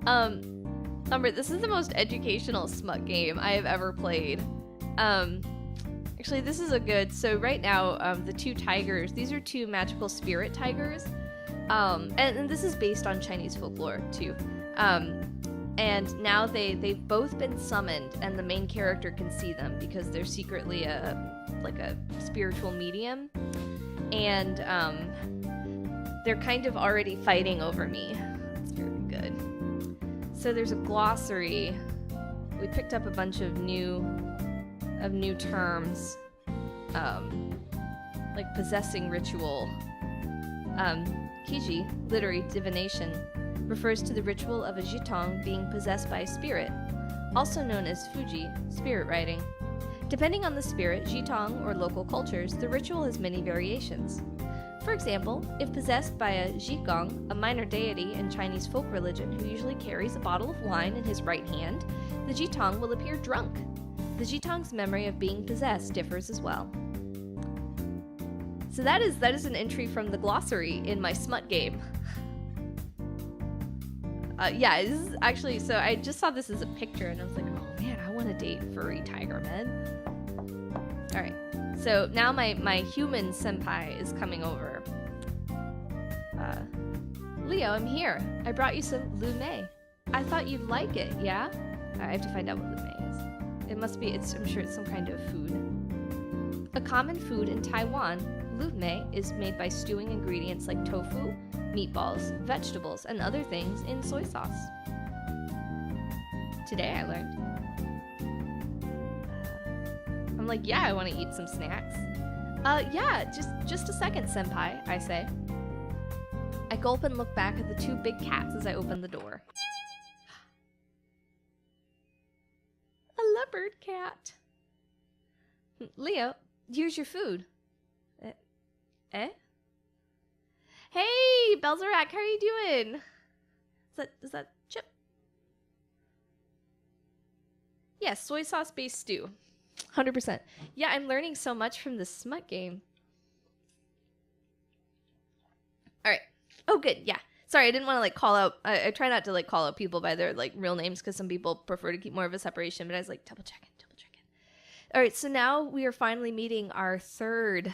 Umber, this is the most educational smut game I have ever played. Actually, this is a good... So right now, the two tigers, these are two magical spirit tigers. And this is based on Chinese folklore, too. And now they've both been summoned, and the main character can see them because they're secretly a spiritual medium. And they're kind of already fighting over me. It's very good. So there's a glossary. We picked up a bunch of new terms, like possessing ritual. Kiji, literary divination, refers to the ritual of a jitong being possessed by a spirit, also known as Fuji, spirit writing. Depending on the spirit, jitong, or local cultures, the ritual has many variations. For example, if possessed by a jigong, a minor deity in Chinese folk religion who usually carries a bottle of wine in his right hand, the jitong will appear drunk. The jitong's memory of being possessed differs as well. So that is an entry from the glossary in my smut game. Yeah, this is actually, so I just saw this as a picture and I was like, oh man, I want to date furry tiger men. Alright, so now my human senpai is coming over. Leo, I'm here. I brought you some lu mei. I thought you'd like it, yeah? I have to find out what lu mei is. It must be, I'm sure it's some kind of food. A common food in Taiwan, lu mei is made by stewing ingredients like tofu, meatballs, vegetables, and other things in soy sauce. Today I learned. I'm like, yeah, I want to eat some snacks. Yeah, just a second, senpai, I say. I gulp and look back at the two big cats as I open the door. A leopard cat. Leo, here's your food. Eh? Hey, Belzerak, how are you doing? Is that Chip? Yes, soy sauce based stew. 100%. Yeah, I'm learning so much from this smut game. Alright. Oh, good, yeah. Sorry, I didn't want to, like, call out... I try not to, like, call out people by their, like, real names because some people prefer to keep more of a separation, but I was like, double checking. Alright, so now we are finally meeting our third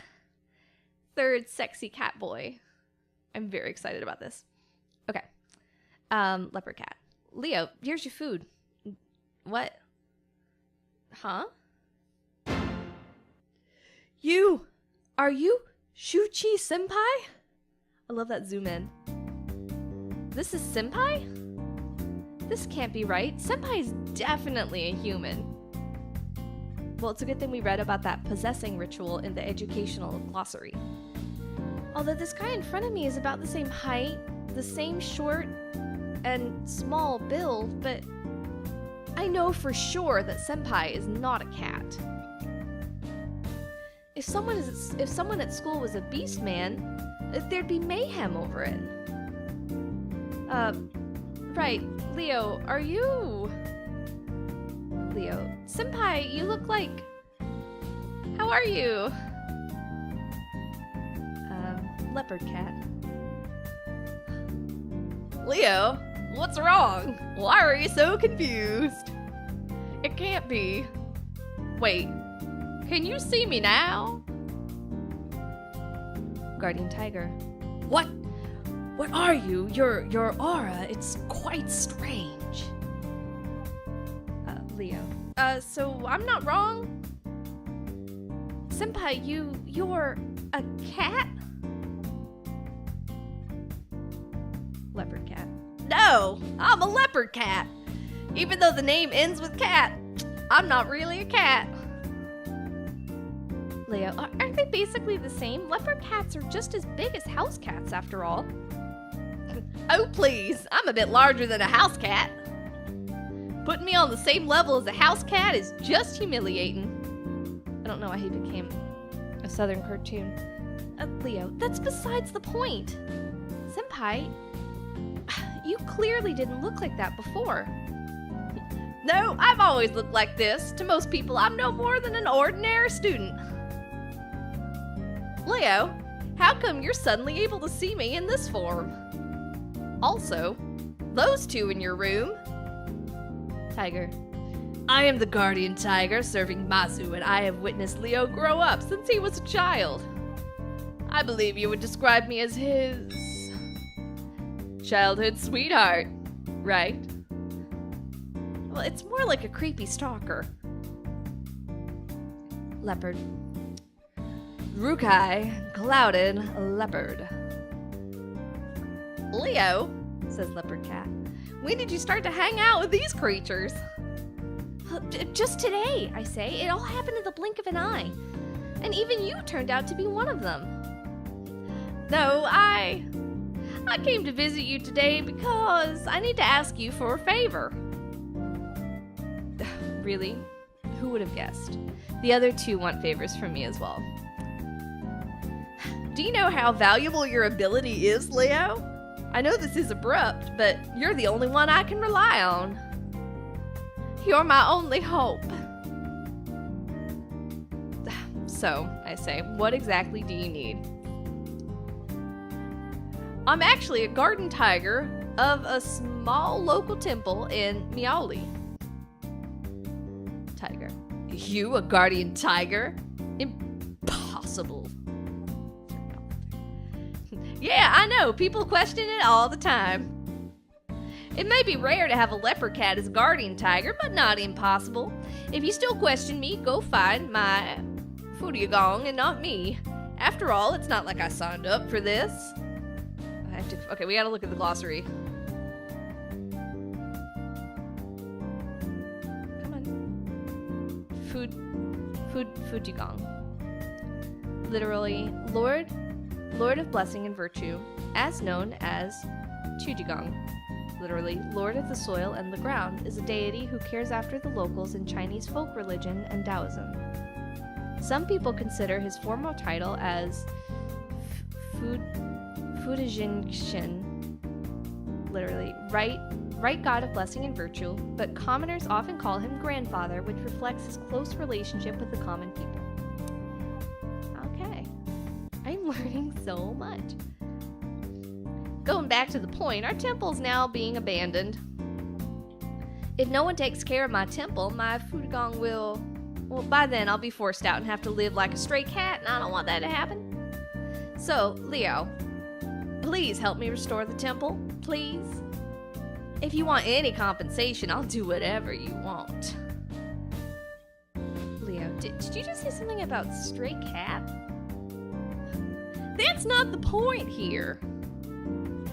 sexy cat boy. I'm very excited about this. Okay. Leopard cat. Leo, here's your food. What? Huh? Are you Shuchi Senpai? I love that zoom in. This is Senpai? This can't be right. Senpai is definitely a human. Well, it's a good thing we read about that possessing ritual in the educational glossary. Although this guy in front of me is about the same height, the same short and small build, but I know for sure that Senpai is not a cat. If someone at school was a beast man, there'd be mayhem over it. Right, Leo, are you... Leo, Senpai, you look like... How are you? Leopard cat. Leo, what's wrong? Why are you so confused? It can't be. Wait, can you see me now? Guardian tiger. What are you? Your aura, it's quite strange. Leo. So I'm not wrong? Senpai, you're a cat? Leopard cat. No, I'm a leopard cat. Even though the name ends with cat, I'm not really a cat. Leo, aren't they basically the same? Leopard cats are just as big as house cats, after all. Oh, please, I'm a bit larger than a house cat. Putting me on the same level as a house cat is just humiliating. I don't know why he became a southern cartoon. Leo, that's besides the point. Senpai, you clearly didn't look like that before. No, I've always looked like this. To most people, I'm no more than an ordinary student. Leo, how come you're suddenly able to see me in this form? Also, Those two in your room? Tiger. I am the guardian tiger serving Mazu, and I have witnessed Leo grow up since he was a child. I believe you would describe me as his childhood sweetheart, right? Well, it's more like a creepy stalker. Leopard. Rukai, clouded leopard. Leo, says Leopard Cat, when did you start to hang out with these creatures? Just today, I say. It all happened in the blink of an eye. And even you turned out to be one of them. No, I came to visit you today because I need to ask you for a favor. Really? Who would have guessed? The other two want favors from me as well. Do you know how valuable your ability is, Leo? I know this is abrupt, but you're the only one I can rely on. You're my only hope. So, I say, what exactly do you need? I'm actually a garden tiger of a small local temple in Miaoli. Tiger. You, a guardian tiger? Impossible. Yeah, I know. People question it all the time. It may be rare to have a leopard cat as a guardian tiger, but not impossible. If you still question me, go find my Furyagong and not me. After all, it's not like I signed up for this. Okay, we gotta look at the glossary. Come on. Furyagong. Literally, Lord of Blessing and Virtue, as known as Chujigong. Literally, Lord of the Soil and the Ground, is a deity who cares after the locals in Chinese folk religion and Taoism. Some people consider his formal title as Fujingshin, literally, right God of Blessing and Virtue, but commoners often call him Grandfather, which reflects his close relationship with the common people. Okay, I'm learning so much. Going back to the point, our temple's now being abandoned. If no one takes care of my temple, my Furyagong will... Well, by then I'll be forced out and have to live like a stray cat, and I don't want that to happen. So, Leo, please help me restore the temple, please. If you want any compensation, I'll do whatever you want. Leo, did you just say something about stray cat? That's not the point here.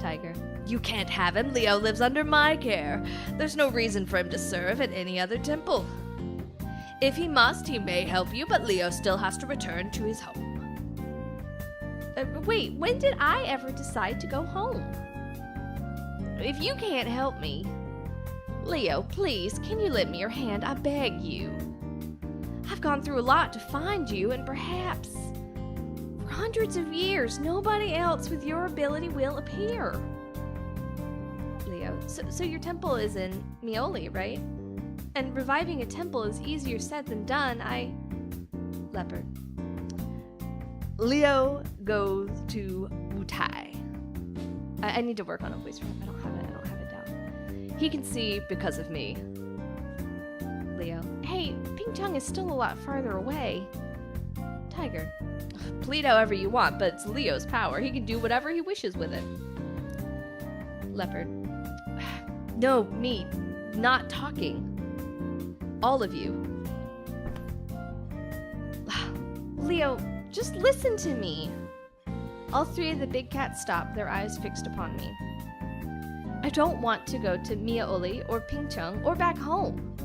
Tiger. You can't have him. Leo lives under my care. There's no reason for him to serve at any other temple. If he must, he may help you, but Leo still has to return to his home. Wait, when did I ever decide to go home? If you can't help me... Leo, please, can you lend me your hand? I beg you. I've gone through a lot to find you, and perhaps... for hundreds of years, nobody else with your ability will appear. Leo, so your temple is in Miaoli, right? And reviving a temple is easier said than done. Leopard. Leo goes to Wutai. I need to work on a voice for him. I don't have it down. He can see because of me. Leo. Hey, Pingcheng is still a lot farther away. Tiger. Plead however you want, but it's Leo's power. He can do whatever he wishes with it. Leopard. No, me. Not talking. All of you. Leo, just listen to me. All three of the big cats stopped, their eyes fixed upon me. I don't want to go to Miaoli or Pingcheng or back home.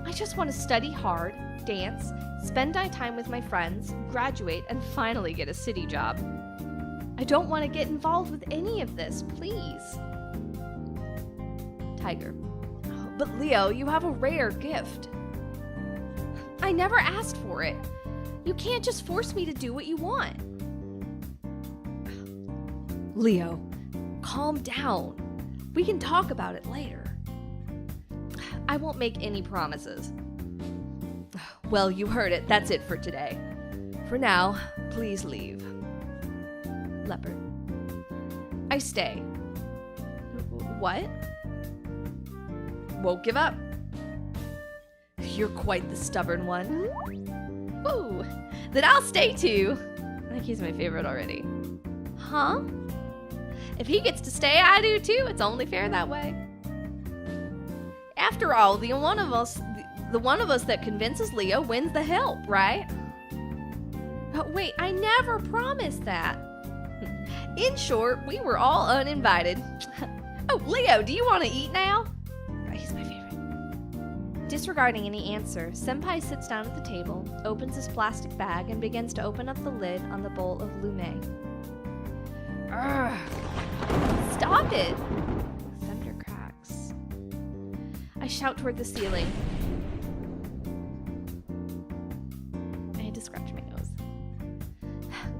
I just want to study hard, dance, spend my time with my friends, graduate, and finally get a city job. I don't want to get involved with any of this, please. Tiger. But Leo, you have a rare gift. I never asked for it. You can't just force me to do what you want. Leo, calm down. We can talk about it later. I won't make any promises. Well, you heard it. That's it for today. For now, please leave. Leopard. I stay. What? won't give up. You're quite the stubborn one. Ooh, then I'll stay too. I think he's my favorite already. Huh? If he gets to stay, I do too. It's only fair that way. After all, the one of us that convinces Leo wins the help, right? Oh, wait, I never promised that. In short, we were all uninvited. Oh, Leo, do you want to eat now? He's my favorite. Disregarding any answer, Senpai sits down at the table, opens his plastic bag, and begins to open up the lid on the bowl of lume. Urgh. Stop it! Thunder cracks. I shout toward the ceiling. I had to scratch my nose.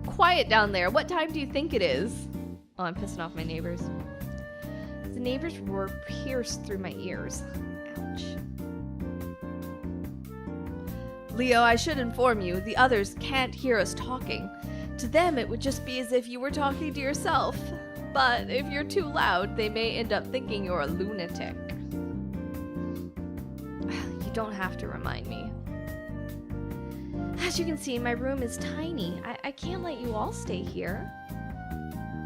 Quiet down there. What time do you think it is? Oh, I'm pissing off my neighbors. The neighbors' roar pierced through my ears. Ouch. Leo, I should inform you, the others can't hear us talking. To them, it would just be as if you were talking to yourself. But if you're too loud, they may end up thinking you're a lunatic. You don't have to remind me. As you can see, my room is tiny. I can't let you all stay here.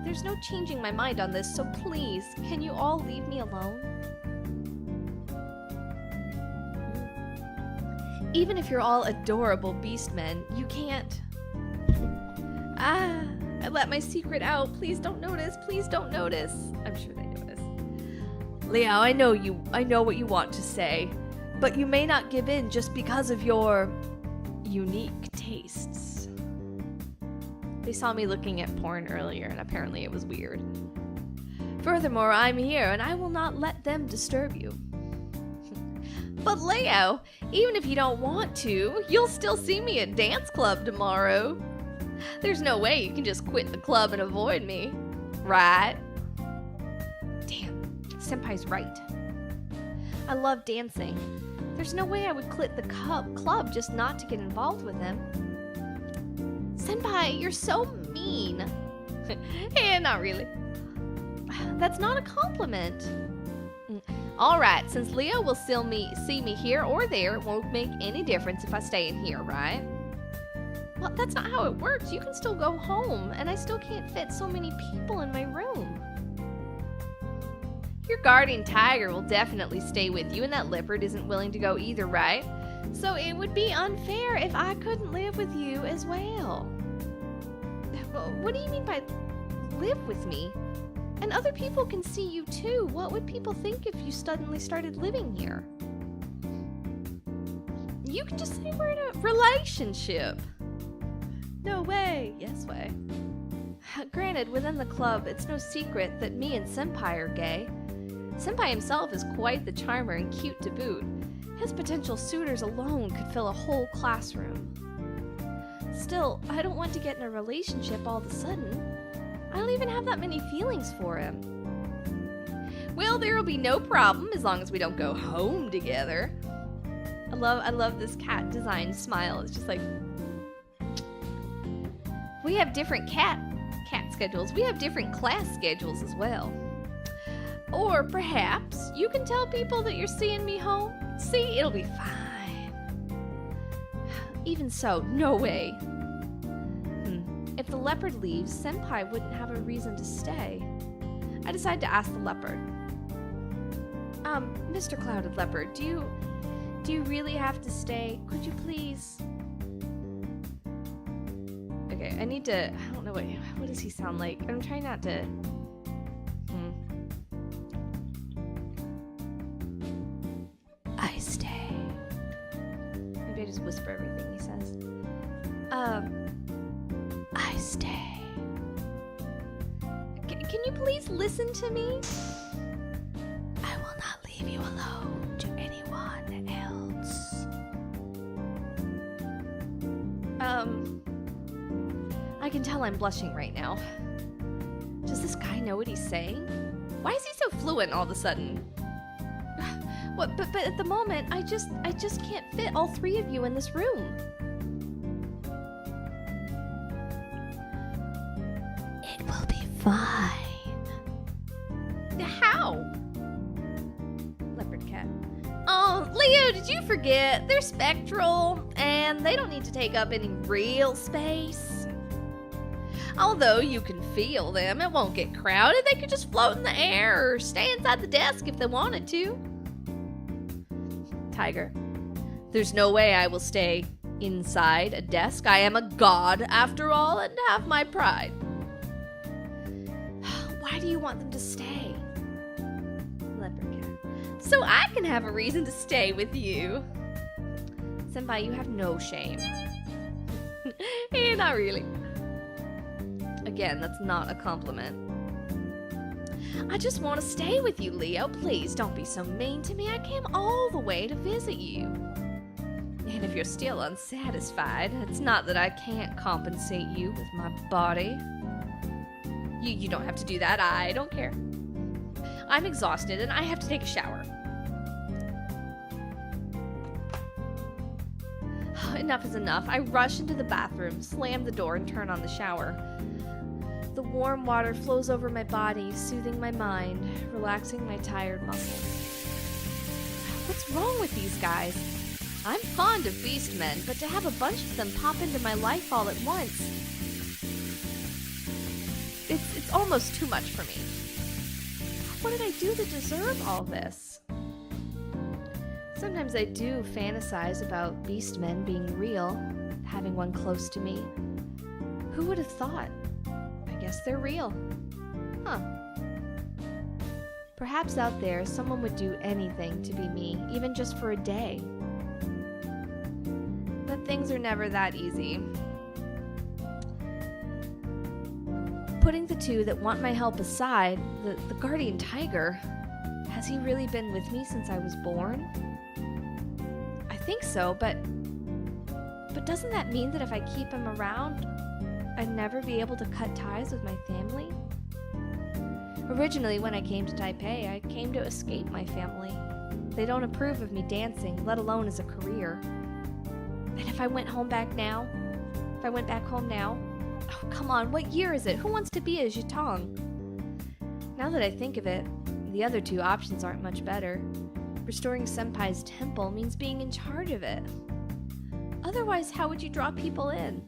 There's no changing my mind on this, so please, can you all leave me alone? Even if you're all adorable beastmen, you can't... I let my secret out. Please don't notice. Please don't notice. I'm sure they notice. Leo, I know what you want to say, but you may not give in just because of your unique tastes. They saw me looking at porn earlier, and apparently it was weird. Furthermore, I'm here, and I will not let them disturb you. But Leo, even if you don't want to, you'll still see me at dance club tomorrow. There's no way you can just quit the club and avoid me, right? Damn, Senpai's right. I love dancing. There's no way I would quit the club just not to get involved with him. Senpai, you're so mean. Hey, not really. That's not a compliment. Alright, since Leo will still see me here or there, it won't make any difference if I stay in here, right? Well, that's not how it works. You can still go home, and I still can't fit so many people in my room. Your guardian tiger will definitely stay with you, and that leopard isn't willing to go either, right? So it would be unfair if I couldn't live with you as well. What do you mean by live with me? And other people can see you too. What would people think if you suddenly started living here? You can just say we're in a relationship. No way. Yes way. Granted, within the club, it's no secret that me and Senpai are gay. Senpai himself is quite the charmer and cute to boot. His potential suitors alone could fill a whole classroom. Still, I don't want to get in a relationship all of a sudden. I don't even have that many feelings for him. Well, there'll be no problem as long as we don't go home together. I love this cat design smile. It's just like... We have different cat schedules. We have different class schedules as well. Or perhaps you can tell people that you're seeing me home. See, it'll be fine. Even so, no way. If the leopard leaves, Senpai wouldn't have a reason to stay. I decide to ask the leopard. Mr. Clouded Leopard, do you really have to stay? Could you please? Okay, I need to, I don't know, what does he sound like? I'm trying not to... I stay. Maybe I just whisper everything he says. I stay. Can you please listen to me? I will not leave you alone to anyone else. I can tell I'm blushing right now. Does this guy know what he's saying? Why is he so fluent all of a sudden? What? But at the moment, I just can't fit all three of you in this room. It will be fine. How? Leopard cat. cat. Oh, Leo, did you forget? They're spectral, and they don't need to take up any real space. Although you can feel them, it won't get crowded. They could just float in the air or stay inside the desk if they wanted to. Tiger, there's no way I will stay inside a desk. I am a god, after all, and have my pride. Why do you want them to stay? Leopard cat. So I can have a reason to stay with you. Senpai, you have no shame. Not really. Again, that's not a compliment. I just want to stay with you, Leo. Please don't be so mean to me. I came all the way to visit you. And if you're still unsatisfied, it's not that I can't compensate you with my body. You don't have to do that. I don't care. I'm exhausted and I have to take a shower. Enough is enough. I rush into the bathroom, slam the door, and turn on the shower. The warm water flows over my body, soothing my mind, relaxing my tired muscles. What's wrong with these guys? I'm fond of beast men, but to have a bunch of them pop into my life all at once, it's almost too much for me. What did I do to deserve all this? Sometimes I do fantasize about beast men being real, having one close to me. Who would have thought? I guess they're real. Huh. Perhaps out there someone would do anything to be me, even just for a day. But things are never that easy. Putting the two that want my help aside, the guardian tiger, has he really been with me since I was born? I think so, but doesn't that mean that if I keep him around, I'd never be able to cut ties with my family? Originally, when I came to Taipei, I came to escape my family. They don't approve of me dancing, let alone as a career. And if I went home back home now, oh, come on, what year is it? Who wants to be a Jitong? Now that I think of it, the other two options aren't much better. Restoring Senpai's temple means being in charge of it. Otherwise, how would you draw people in?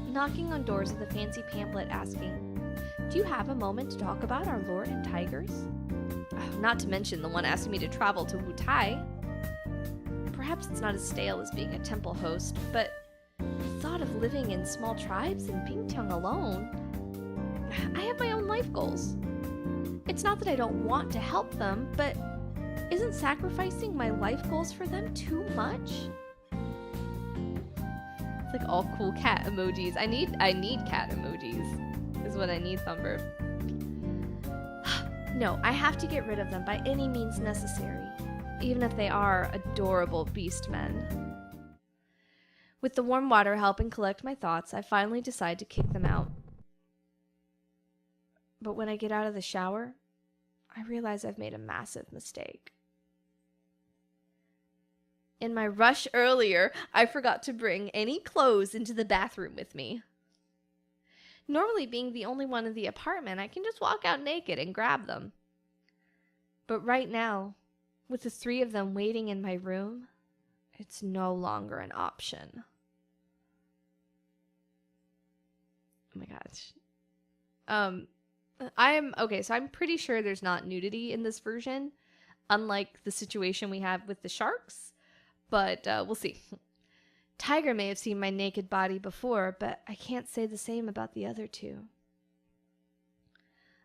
Knocking on doors with a fancy pamphlet asking, "Do you have a moment to talk about our lord and tigers?" Not to mention the one asking me to travel to Wutai. Perhaps it's not as stale as being a temple host, but the thought of living in small tribes in Pingtung alone, I have my own life goals. It's not that I don't want to help them, but isn't sacrificing my life goals for them too much? It's like all cool cat emojis. I need cat emojis is what I need, Thumber. No, I have to get rid of them by any means necessary, even if they are adorable beast men. With the warm water helping collect my thoughts, I finally decide to kick them out. But when I get out of the shower, I realize I've made a massive mistake. In my rush earlier, I forgot to bring any clothes into the bathroom with me. Normally, being the only one in the apartment, I can just walk out naked and grab them. But right now, with the three of them waiting in my room, it's no longer an option. Oh my gosh. So I'm pretty sure there's not nudity in this version, unlike the situation we have with the sharks, but we'll see. Tiger may have seen my naked body before, but I can't say the same about the other two.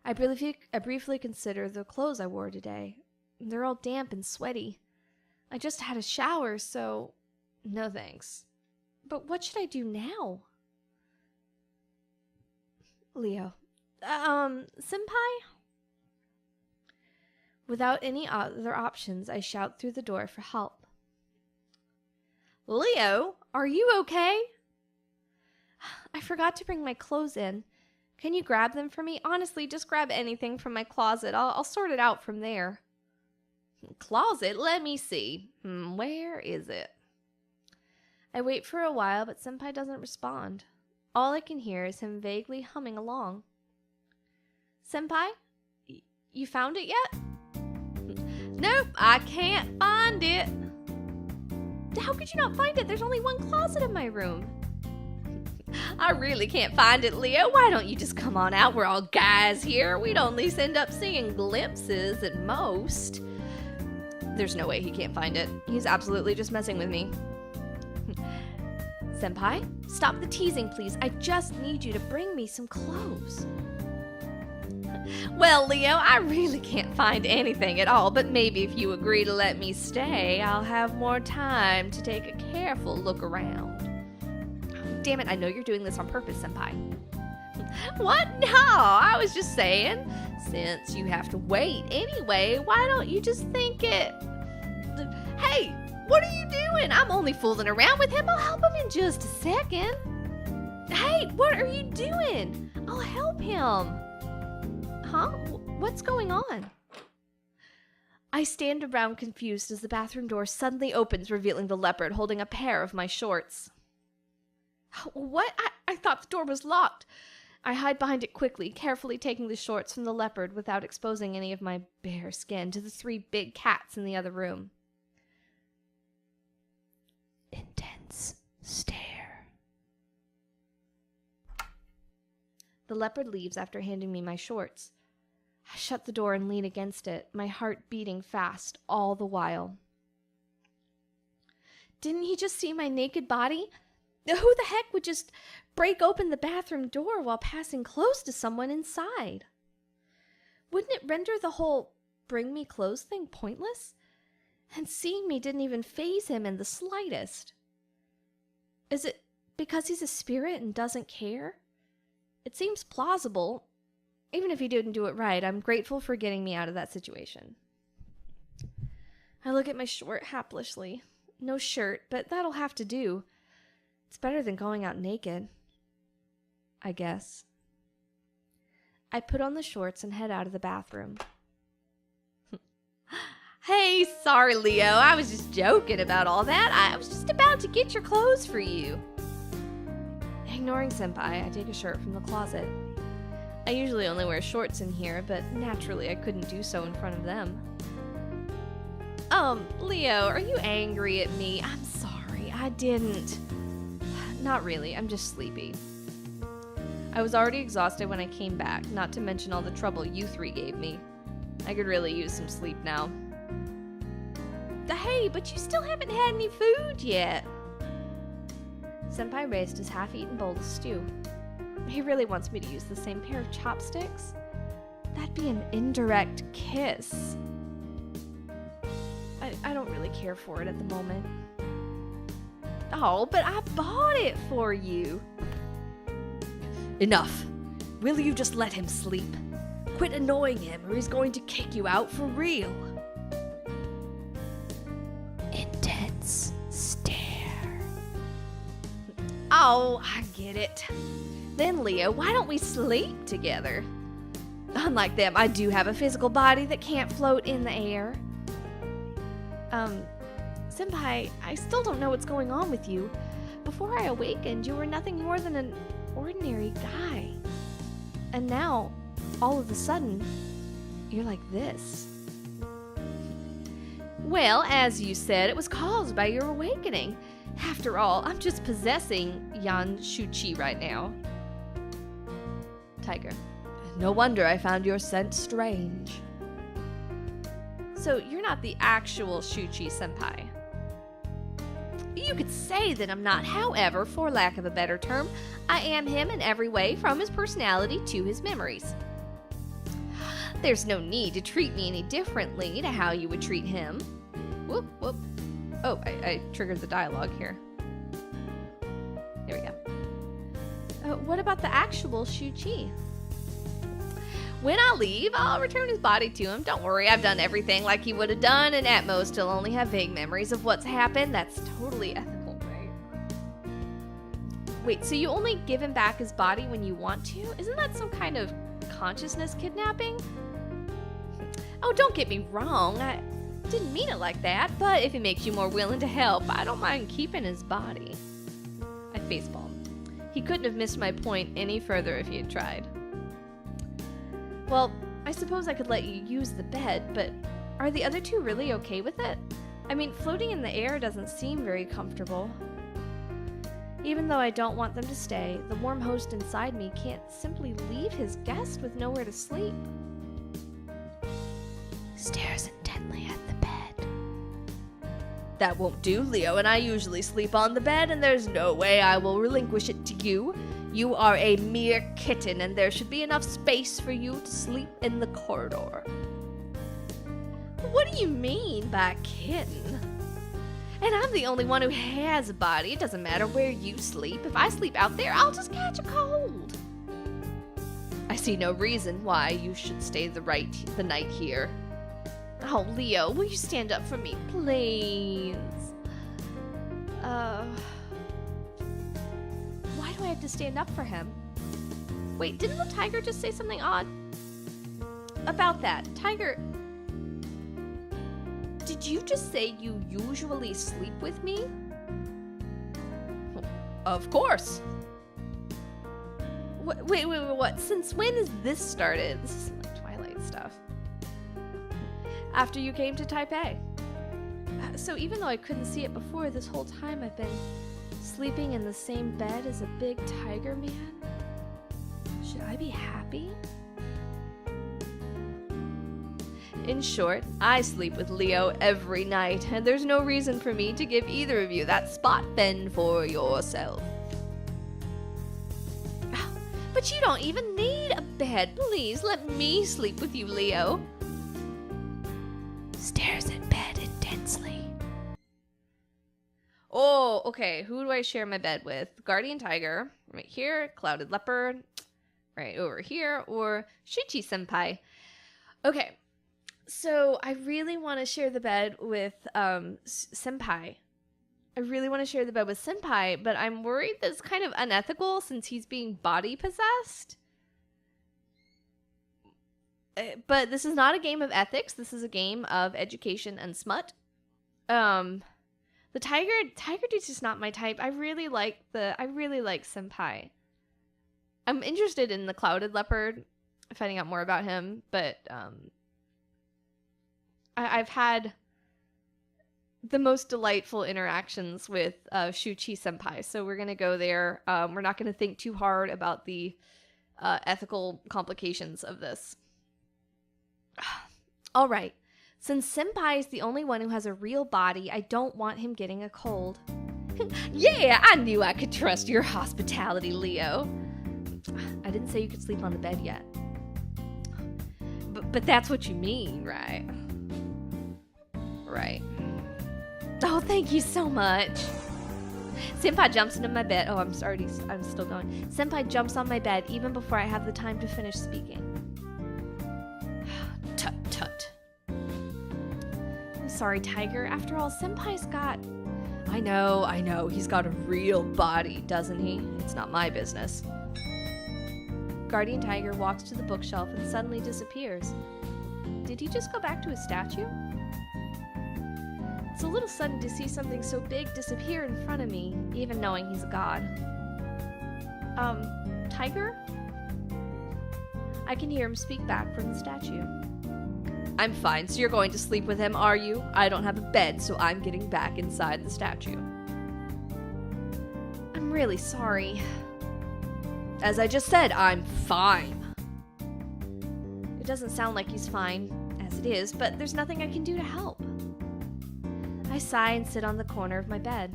I briefly consider the clothes I wore today. They're all damp and sweaty. I just had a shower, so no thanks. But what should I do now? Leo. Senpai? Without any other options, I shout through the door for help. Leo, are you okay? I forgot to bring my clothes in. Can you grab them for me? Honestly, just grab anything from my closet. I'll sort it out from there. Closet? Let me see. Where is it? I wait for a while, but Senpai doesn't respond. All I can hear is him vaguely humming along. Senpai? You found it yet? Nope, I can't find it. How could you not find it? There's only one closet in my room. I really can't find it, Leo. Why don't you just come on out? We're all guys here. We'd only end up seeing glimpses at most. There's no way he can't find it. He's absolutely just messing with me. Senpai, stop the teasing, please. I just need you to bring me some clothes. Well, Leo, I really can't find anything at all, but maybe if you agree to let me stay, I'll have more time to take a careful look around. Damn it, I know you're doing this on purpose, Senpai. What? No, I was just saying, since you have to wait anyway, why don't you just think it... Hey, what are you doing? I'm only fooling around with him. I'll help him in just a second. Hey, what are you doing? I'll help him. Huh? What's going on? I stand around confused as the bathroom door suddenly opens, revealing the leopard holding a pair of my shorts. What? I thought the door was locked. I hide behind it quickly, carefully taking the shorts from the leopard without exposing any of my bare skin to the three big cats in the other room. Intense stare. The leopard leaves after handing me my shorts. I shut the door and lean against it, my heart beating fast all the while. Didn't he just see my naked body? Who the heck would just break open the bathroom door while passing close to someone inside? Wouldn't it render the whole bring me clothes thing pointless? And seeing me didn't even faze him in the slightest. Is it because he's a spirit and doesn't care? It seems plausible. Even if he didn't do it right, I'm grateful for getting me out of that situation. I look at my short haplessly. No shirt, but that'll have to do. It's better than going out naked. I guess. I put on the shorts and head out of the bathroom. Hey, sorry, Leo. I was just joking about all that. I was just about to get your clothes for you. Ignoring Senpai, I take a shirt from the closet. I usually only wear shorts in here, but naturally I couldn't do so in front of them. Leo, are you angry at me? I'm sorry, I didn't. Not really, I'm just sleepy. I was already exhausted when I came back, not to mention all the trouble you three gave me. I could really use some sleep now. Hey, but you still haven't had any food yet. Senpai raised his half-eaten bowl of stew. He really wants me to use the same pair of chopsticks? That'd be an indirect kiss. I don't really care for it at the moment. Oh, but I bought it for you. Enough. Will you just let him sleep? Quit annoying him or he's going to kick you out for real. Intense stare. Oh, I get it. Then, Leo, why don't we sleep together? Unlike them, I do have a physical body that can't float in the air. Senpai, I still don't know what's going on with you. Before I awakened, you were nothing more than an ordinary guy. And now, all of a sudden, you're like this. Well, as you said, it was caused by your awakening. After all, I'm just possessing Yan Shuchi right now. Tiger. No wonder I found your scent strange. So you're not the actual Shuchi Senpai. You could say that I'm not, however, for lack of a better term, I am him in every way from his personality to his memories. There's no need to treat me any differently to how you would treat him. Whoop, whoop. Oh, I triggered the dialogue here. There we go. What about the actual Shuchi? When I leave, I'll return his body to him. Don't worry, I've done everything like he would have done, and at most he'll only have vague memories of what's happened. That's totally ethical, right? Wait, so you only give him back his body when you want to? Isn't that some kind of consciousness kidnapping? Oh, don't get me wrong. I didn't mean it like that, but if it makes you more willing to help, I don't mind keeping his body. I facepalmed. He couldn't have missed my point any further if he had tried. Well, I suppose I could let you use the bed, but Are the other two really okay with it? I mean, floating in the air doesn't seem very comfortable. Even though I don't want them to stay, the warm host inside me can't simply leave his guest with nowhere to sleep. Stares intently at the bed. That won't do, Leo, and I usually sleep on the bed, and there's no way I will relinquish it to you. You are a mere kitten, and there should be enough space for you to sleep in the corridor. What do you mean by kitten? And I'm the only one who has a body. It doesn't matter where you sleep. If I sleep out there, I'll just catch a cold. I see no reason why you should stay the night here. Oh, Leo, will you stand up for me, please? Why do I have to stand up for him? Wait, didn't the tiger just say something odd? About that, Tiger, did you just say you usually sleep with me? Of course. Wait, what? Since when has this started? This is like Twilight stuff. After you came to Taipei. So even though I couldn't see it before, this whole time I've been sleeping in the same bed as a big tiger man? Should I be happy? In short, I sleep with Leo every night, and there's no reason for me to give either of you that spot fend for yourself. But you don't even need a bed. Please, let me sleep with you, Leo. Stares at bed intensely. Oh, okay. Who do I share my bed with? Guardian Tiger, right here. Clouded Leopard, right over here. Or Shuchi-senpai. Okay. So I really want to share the bed with Senpai. I really want to share the bed with Senpai, but I'm worried that it's kind of unethical since he's being body possessed. But this is not a game of ethics. This is a game of education and smut. The tiger dude's just not my type. I really like Senpai. I'm interested in the Clouded Leopard, finding out more about him, but I've had the most delightful interactions with Shuchi-senpai, so we're going to go there. We're not going to think too hard about the ethical complications of this. All right. Since Senpai is the only one who has a real body, I don't want him getting a cold. Yeah, I knew I could trust your hospitality, Leo. I didn't say you could sleep on the bed yet. But that's what you mean, right? Right. Oh, thank you so much. Senpai jumps into my bed. Oh, I'm still going. Senpai jumps on my bed even before I have the time to finish speaking. Tut tut. I'm sorry, Tiger. After all, Senpai's got... I know. He's got a real body, doesn't he? It's not my business. Guardian Tiger walks to the bookshelf and suddenly disappears. Did he just go back to his statue? It's a little sudden to see something so big disappear in front of me, even knowing he's a god. Tiger? I can hear him speak back from the statue. I'm fine, so you're going to sleep with him, are you? I don't have a bed, so I'm getting back inside the statue. I'm really sorry. As I just said, I'm fine. It doesn't sound like he's fine, as it is, but there's nothing I can do to help. I sigh and sit on the corner of my bed.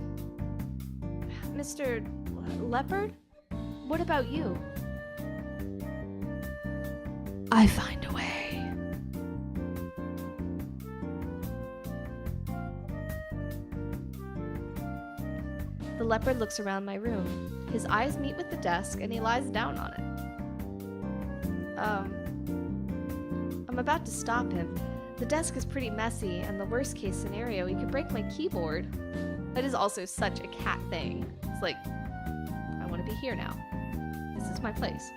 Mr. Leopard? What about you? I find a way. The leopard looks around my room. His eyes meet with the desk and he lies down on it. I'm about to stop him. The desk is pretty messy, and the worst case scenario, he could break my keyboard. That is also such a cat thing. It's like, I want to be here now. This is my place.